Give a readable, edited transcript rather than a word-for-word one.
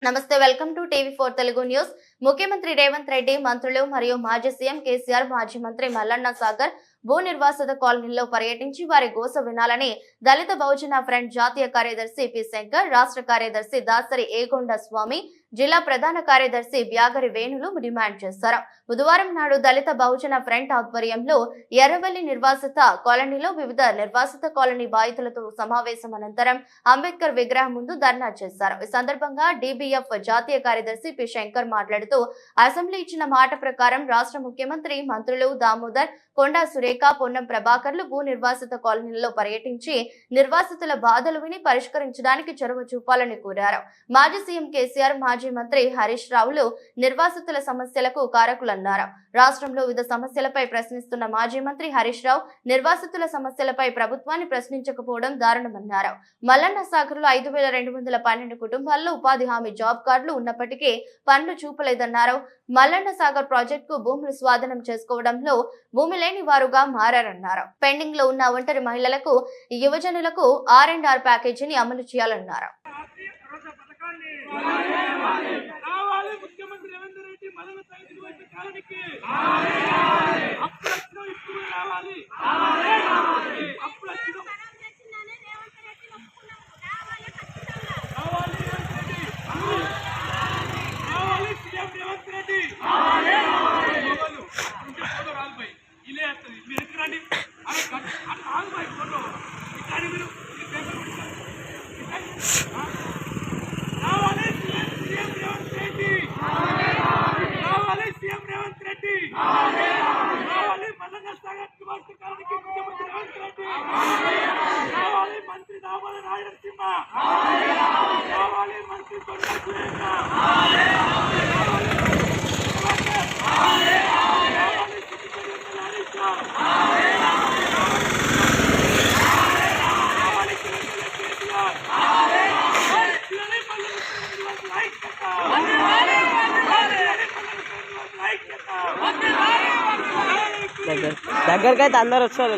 నమస్తే, welcome to టీవీ4 Telugu news. ముఖ్యమంత్రి రేవంత్ రెడ్డి, మంత్రులు మరియు మాజీ సీఎం కేసీఆర్, మాజీ మంత్రి మల్లన్న సాగర్ భూ నిర్వాసిత కాలనీలో పర్యటించి వారి గోస వినాలని దళిత బహుజన ఫ్రంట్ జాతీయ కార్యదర్శి పి శంకర్, రాష్ట్ర కార్యదర్శి దాసరి ఏగొండ స్వామి, జిల్లా ప్రధాన కార్యదర్శి బ్యాగరి వేణులు డిమాండ్ చేశారు. బుధవారం నాడు దళిత బహుజన ఫ్రంట్ ఆధ్వర్యంలో ఎర్రవల్లి నిర్వాసిత కాలనీలో వివిధ నిర్వాసిత కాలనీ బాధితులతో సమావేశం అనంతరం అంబేద్కర్ విగ్రహం ముందు ధర్నా చేశారు. ఈ సందర్భంగా డిబిఎఫ్ జాతీయ కార్యదర్శి పి శంకర్ మాట్లాడుతూ, అసెంబ్లీ ఇచ్చిన మాట ప్రకారం రాష్ట్ర ముఖ్యమంత్రి, మంత్రులు దామోదర్, కొండా సురేఖ, పొన్నం ప్రభాకర్లు భూ నిర్వాసిత కాలనీలలో పర్యటించి నిర్వాసితుల బాధలు విని పరిష్కరించడానికి చొరవ చూపాలని కోరారు. మాజీ సీఎం కేసీఆర్, మాజీ మంత్రి హరీష్ రావులు నిర్వాసితుల సమస్యలకు కారకులన్నారు. రాష్ట్రంలో వివిధ సమస్యలపై ప్రశ్నిస్తున్న మాజీ మంత్రి హరీష్ రావు నిర్వాసితుల సమస్యలపై ప్రభుత్వాన్ని ప్రశ్నించకపోవడం దారుణమన్నారు. మల్లన్న సాగర్ లో 5212 కుటుంబాల్లో ఉపాధి హామీ జాబ్ కార్డులు ఉన్నప్పటికీ పనులు చూపలేదన్నారు. మల్లన్న సాగర్ ప్రాజెక్టుకు భూములు స్వాధీనం చేసుకోవడంలో భూమి లేని వారుగా మారన్నారు. పెండింగ్ లో ఉన్న ఒంటరి మహిళలకు, యువజనులకు R&R ప్యాకేజీని అమలు చేయాలన్నారు. దగ్గరకైతే అందరు వచ్చారు.